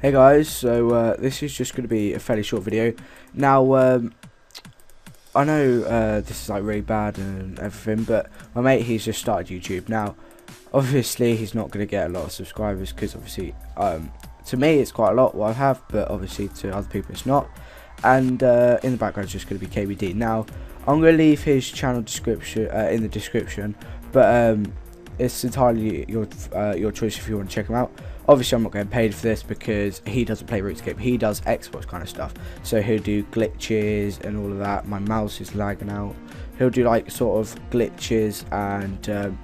Hey guys, so this is just going to be a fairly short video. Now, I know this is like really bad and everything, but my mate, he's just started YouTube. Now, obviously, he's not going to get a lot of subscribers because obviously, to me, it's quite a lot what I have, but obviously to other people, it's not. And in the background, it's just going to be KBD. Now, I'm going to leave his channel description in the description, but it's entirely your choice if you want to check him out. Obviously, I'm not getting paid for this because he doesn't play Runescape. He does Xbox kind of stuff. So he'll do glitches and all of that. My mouse is lagging out. He'll do like sort of glitches and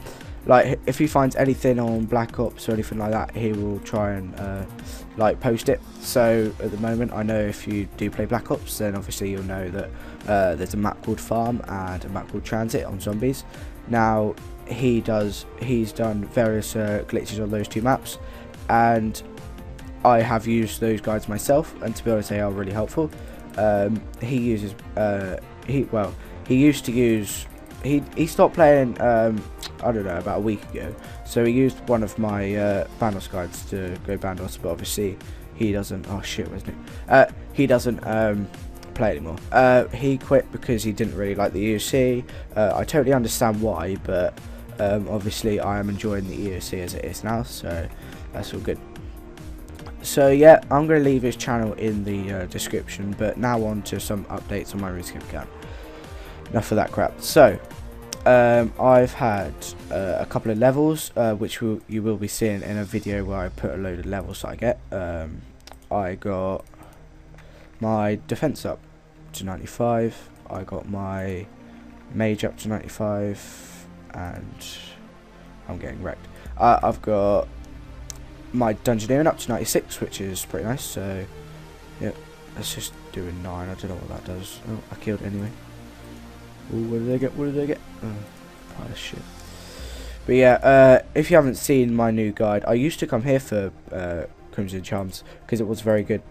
like if he finds anything on Black Ops or anything like that, he will try and like post it. So at the moment, I know if you do play Black Ops, then obviously you'll know that there's a map called Farm and a map called Transit on zombies. Now he's done various glitches on those two maps. And I have used those guides myself, and to be honest, they are really helpful. He uses he used to use he stopped playing I don't know, about a week ago, so he used one of my Bandos guides to go Bandos, but obviously he doesn't. Oh shit, wasn't it? He doesn't play anymore. He quit because he didn't really like the EOC. I totally understand why, but obviously I am enjoying the EOC as it is now, so that's all good. So yeah, I'm going to leave his channel in the description, but now on to some updates on my Runescape account. Enough of that crap. So I've had a couple of levels, which you will be seeing in a video where I put a load of levels that I get. I got my defense up to 95, I got my mage up to 95, and I'm getting wrecked. I've got my dungeoneering up to 96, which is pretty nice. So yeah, let's just do a 9. I don't know what that does. Oh, I killed it anyway. Ooh, what did I get? What did I get? Oh, pile of shit. But yeah, if you haven't seen my new guide, I used to come here for Crimson Charms because it was very good.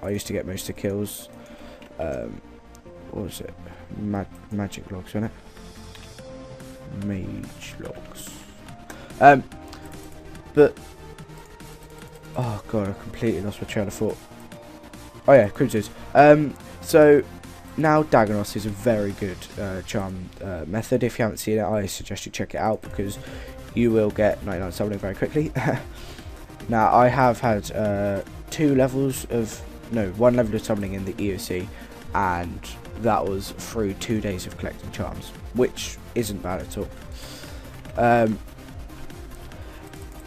I used to get most of the kills. What was it? Magic logs, wasn't it? Mage logs. But oh god, I completely lost my train of thought. Oh yeah, Crimsons. So now Dagonos is a very good charm method. If you haven't seen it, I suggest you check it out because you will get 99 summoning very quickly. Now I have had one level of summoning in the EOC, and that was through 2 days of collecting charms, which isn't bad at all.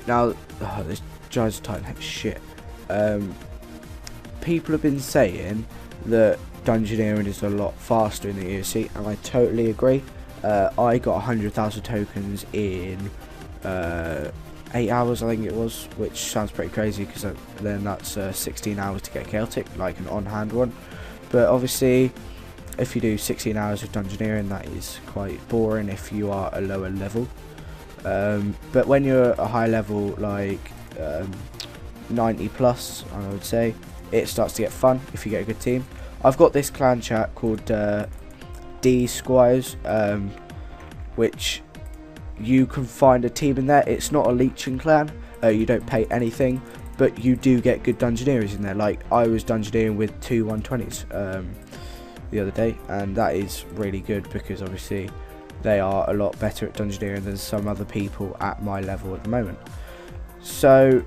Now, this Giants Titan shit. People have been saying that dungeoneering is a lot faster in the EOC, and I totally agree. I got 100,000 tokens in 8 hours, I think it was, which sounds pretty crazy because then that's 16 hours to get chaotic, like an on-hand one. But obviously, if you do 16 hours of dungeoneering, that is quite boring if you are a lower level. But when you're a high level, like 90 plus, I would say, it starts to get fun if you get a good team. I've got this clan chat called D Squires, which you can find a team in there. It's not a leeching clan, you don't pay anything, but you do get good dungeoneers in there. Like I was dungeoneering with 2 120s the other day, and that is really good because obviously they are a lot better at dungeoneering than some other people at my level at the moment. So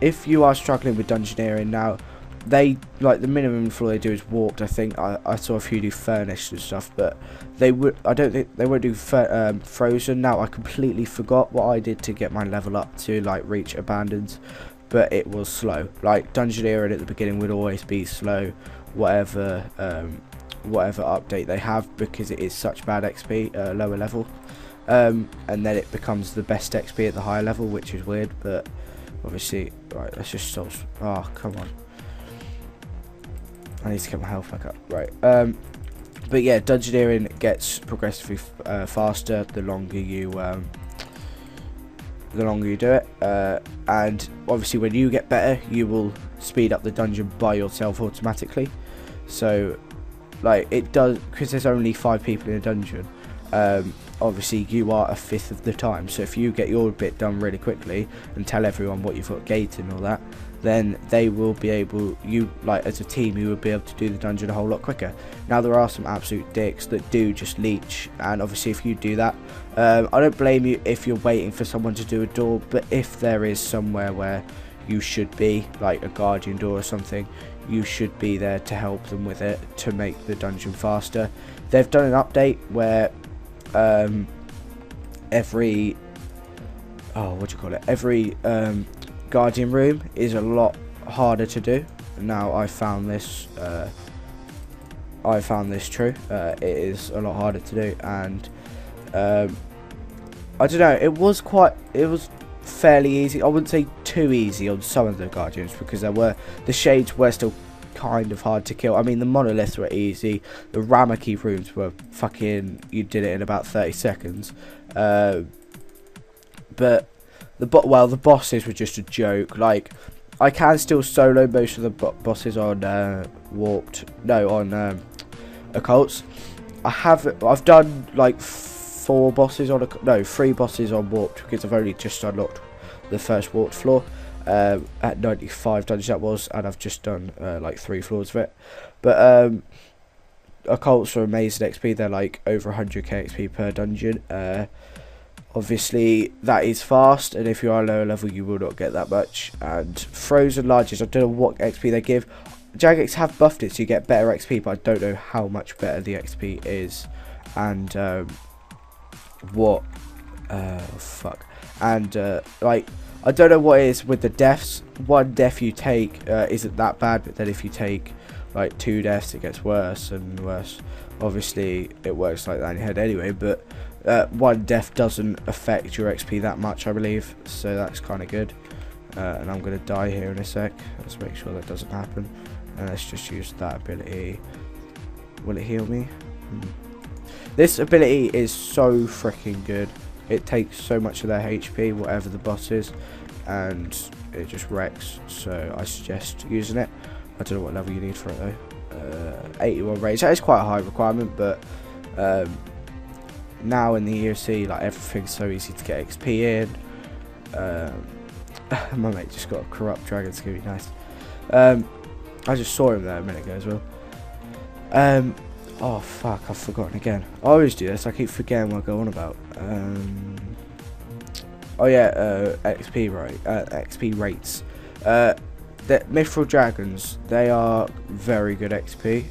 if you are struggling with dungeoneering now, they like the minimum floor they do is warped. I think I saw a few do furnished and stuff, but I don't think they won't do frozen. Now I completely forgot what I did to get my level up to like reach abandoned, but it was slow. Like dungeoneering at the beginning would always be slow, whatever update they have, because it is such bad XP lower level, and then it becomes the best XP at the higher level, which is weird. But obviously, right, let's just solve. Oh come on, I need to get my health back up. Right, but yeah, dungeoneering gets progressively faster the longer you do it, and obviously when you get better, you will speed up the dungeon by yourself automatically. So like it does, because there's only 5 people in a dungeon. Obviously you are a 1/5 of the time, so if you get your bit done really quickly and tell everyone what you've got gated and all that, then they will be able, you like as a team, you will be able to do the dungeon a whole lot quicker. Now there are some absolute dicks that do just leech, and obviously if you do that, I don't blame you if you're waiting for someone to do a door, but if there is somewhere where you should be, like a guardian door or something, you should be there to help them with it to make the dungeon faster. They've done an update where every guardian room is a lot harder to do. Now I found this true. It is a lot harder to do, and I don't know, it was fairly easy. I wouldn't say too easy on some of the guardians, because the shades were still kind of hard to kill. I mean, the monoliths were easy. The Ramaki rooms were fucking, you did it in about 30 seconds. But the bosses were just a joke. Like, I can still solo most of the bosses on occults. I've done like 3 bosses on warped, because I've only just unlocked the first warped floor at 95 dungeons that was, and I've just done like 3 floors of it. But occults are amazing XP. They're like over 100k XP per dungeon. Obviously that is fast, and if you are lower level you will not get that much. And frozen larges, I don't know what XP they give. Jagex have buffed it so you get better XP, but I don't know how much better the XP is, and like, I don't know what it is with the deaths. 1 death you take isn't that bad, but then if you take like 2 deaths it gets worse and worse. Obviously it works like that in your head anyway, but 1 death doesn't affect your XP that much, I believe, so that's kind of good. And I'm going to die here in a sec. Let's make sure that doesn't happen, and let's just use that ability. Will it heal me? This ability is so freaking good. It takes so much of their HP, whatever the boss is, and it just wrecks. So I suggest using it. I don't know what level you need for it though. 81 rage. That is quite a high requirement, but now in the EOC, like, everything's so easy to get XP in. My mate just got a corrupt dragon. It's gonna be nice. I just saw him there a minute ago as well. Oh fuck, I've forgotten again. I always do this, I keep forgetting what I go on about. Oh yeah, XP rates. The Mithril Dragons, they are very good XP.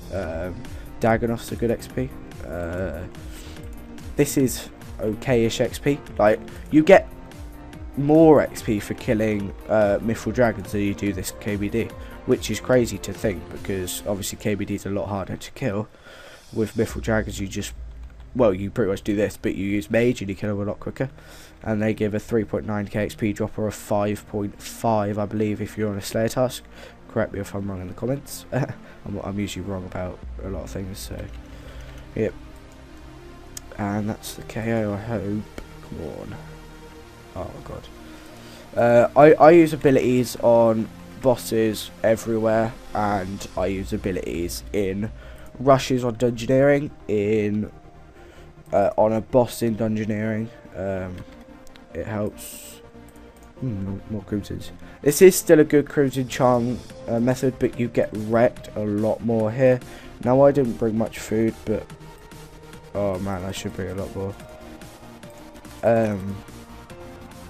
Dagonoths are good XP. This is okay-ish XP. Like, you get more XP for killing Mithril Dragons than you do this KBD, which is crazy to think, because obviously KBD is a lot harder to kill. With Mithril Dragons, you just, well, you pretty much do this, but you use Mage and you kill them a lot quicker. And they give a 3.9k XP drop, or a 5.5, I believe, if you're on a Slayer task. Correct me if I'm wrong in the comments. I'm usually wrong about a lot of things, so yep. And that's the KO, I hope. Come on. Oh god. I use abilities on bosses everywhere, and I use abilities in rushes on dungeoneering, on a boss in dungeoneering. It helps. More crimsons. This is still a good crimson charm method, but you get wrecked a lot more here. Now I didn't bring much food, but oh man, I should bring a lot more.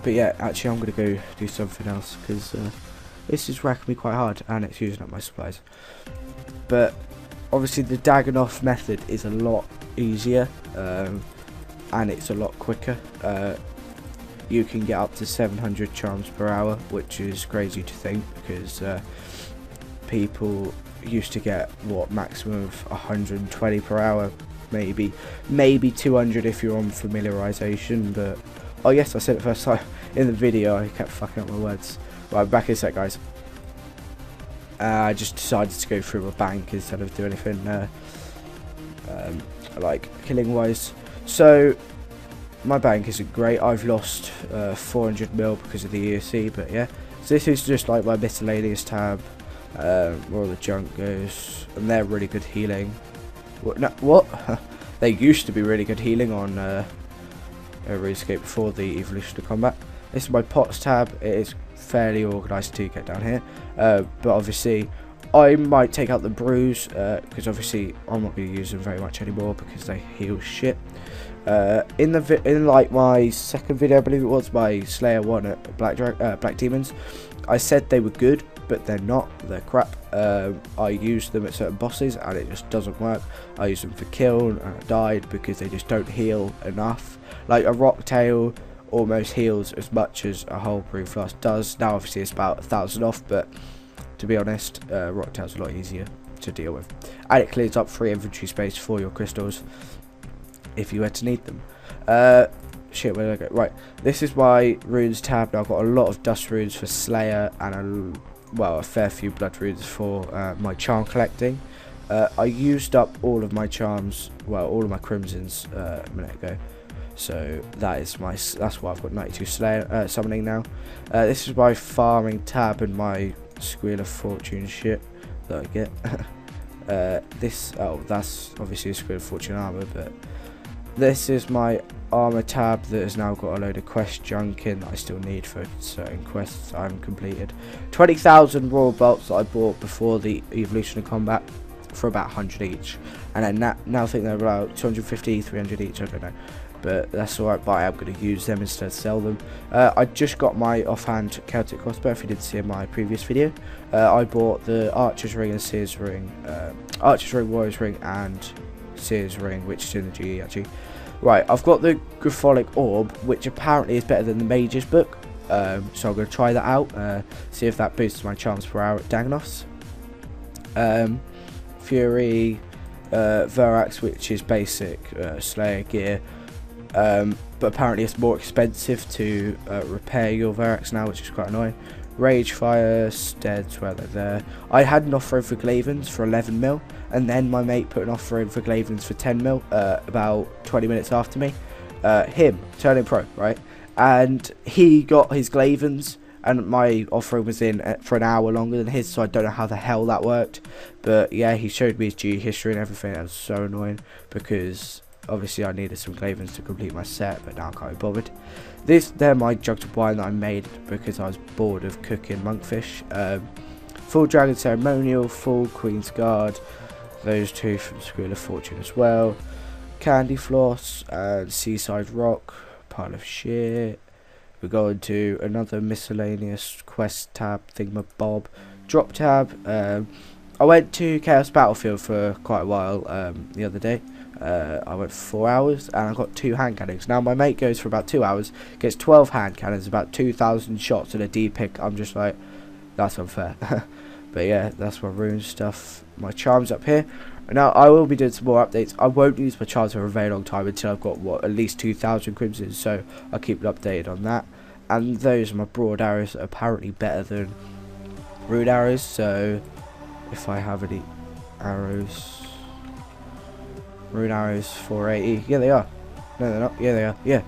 But yeah, actually I'm gonna go do something else, because this is racking me quite hard and it's using up my supplies. But obviously the Dagonoth method is a lot easier, and it's a lot quicker. You can get up to 700 charms per hour, which is crazy to think, because people used to get, what, maximum of 120 per hour, maybe 200 if you're on familiarization. But oh yes, I said it first time in the video, I kept fucking up my words. Right, back in a sec, guys. I just decided to go through a bank instead of do anything like killing wise. So my bank isn't great. I've lost 400 mil because of the EOC, but yeah. So this is just like my miscellaneous tab, where all the junk goes, and they're really good healing. What? No, what? They used to be really good healing on Runescape before the evolution of combat. This is my pots tab. It is fairly organised to get down here. But obviously I might take out the brews, because obviously I'm not going to use them very much anymore because they heal shit. In like my second video, I believe it was, my Slayer 1 at Black Demons, I said they were good, but they're not. They're crap. I used them at certain bosses and it just doesn't work. I used them for kill and I died because they just don't heal enough. Like a rock tail almost heals as much as a whole brew flask does. Now obviously it's about 1,000 off, but to be honest, rock tail's a lot easier to deal with, and it clears up free inventory space for your crystals if you were to need them. Shit, where did I go? Right, this is my runes tab. Now I've got a lot of dust runes for Slayer and a fair few blood runes for my charm collecting. I used up all of my charms, well, all of my crimsons a minute ago, so that's why I've got 92 Slayer summoning now. This is my farming tab and my Squeal of Fortune shit that I get. That's obviously a Squeal of Fortune armor, but this is my armor tab that has now got a load of quest junk in that I still need for certain quests I haven't completed. 20,000 royal bolts that I bought before the evolution of combat for about 100 each, and I now think they're about 250, 300 each, I don't know, but that's alright. But I am going to use them instead of sell them. I just got my offhand Celtic crossbow. If you did see in my previous video, I bought the Archer's Ring and Seer's Ring, Archer's Ring, Warrior's Ring and Seer's Ring, which is in the GE actually. Right, I've got the Grapholic Orb, which apparently is better than the Mage's Book, so I'm going to try that out, see if that boosts my charms per hour at Dagnos. Fury, Verax, which is basic Slayer gear, but apparently it's more expensive to repair your Verax now, which is quite annoying. Rage Fire, Steads, well, they're there. I had an offer for Glavens for 11 mil, and then my mate put an offer in for Glavens for 10 mil about 20 minutes after me. Him, turning pro, right? And he got his Glavens, and my offering was in for an hour longer than his, so I don't know how the hell that worked. But yeah, he showed me his G history and everything. That was so annoying because obviously I needed some Glavens to complete my set, but now I can't be bothered. They're my jugs of wine that I made because I was bored of cooking monkfish. Full Dragon Ceremonial, full Queen's Guard, those two from Squeal of Fortune as well. Candy Floss and Seaside Rock, pile of shit. We're going to another miscellaneous quest tab, thingamabob, drop tab. I went to Chaos Battlefield for quite a while the other day. I went for 4 hours and I got 2 hand cannons. Now my mate goes for about 2 hours, gets 12 hand cannons, about 2,000 shots and a D-pick. I'm just like, that's unfair. But yeah, that's my rune stuff. My charms up here. Now I will be doing some more updates. I won't use my charms for a very long time until I've got at least 2,000 crimsons, so I'll keep it updated on that. And those are my broad arrows that are apparently better than rune arrows. So if I have any arrows, rune arrows 480, yeah they are. No they're not, yeah they are, yeah.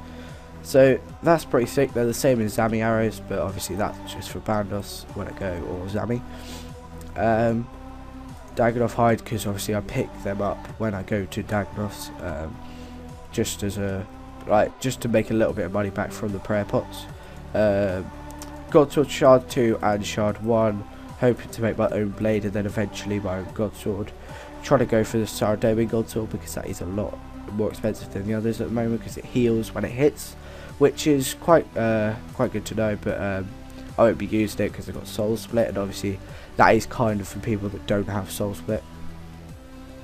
So that's pretty sick. They're the same as Zami arrows, but obviously that's just for Bandos when I go, or Zami. Dagonoth hide, because obviously I pick them up when I go to Dagonoth's, just as a just to make a little bit of money back from the prayer pots. Godsword Shard 2 and Shard 1, hoping to make my own blade and then eventually my own Godsword. Trying to go for the Saradomi Godsword because that is a lot more expensive than the others at the moment because it heals when it hits, which is quite good to know. But I won't be using it because I've got Soul Split, and obviously that is kind of for people that don't have Soul Split.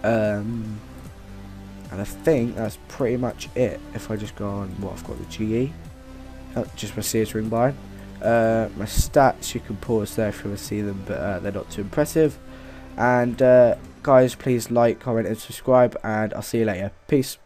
And I think that's pretty much it. If I just go on what I've got, the GE, just my Sears Ring Bind. My stats, you can pause there if you want to see them, but they're not too impressive. And guys, please like, comment and subscribe, and I'll see you later. Peace.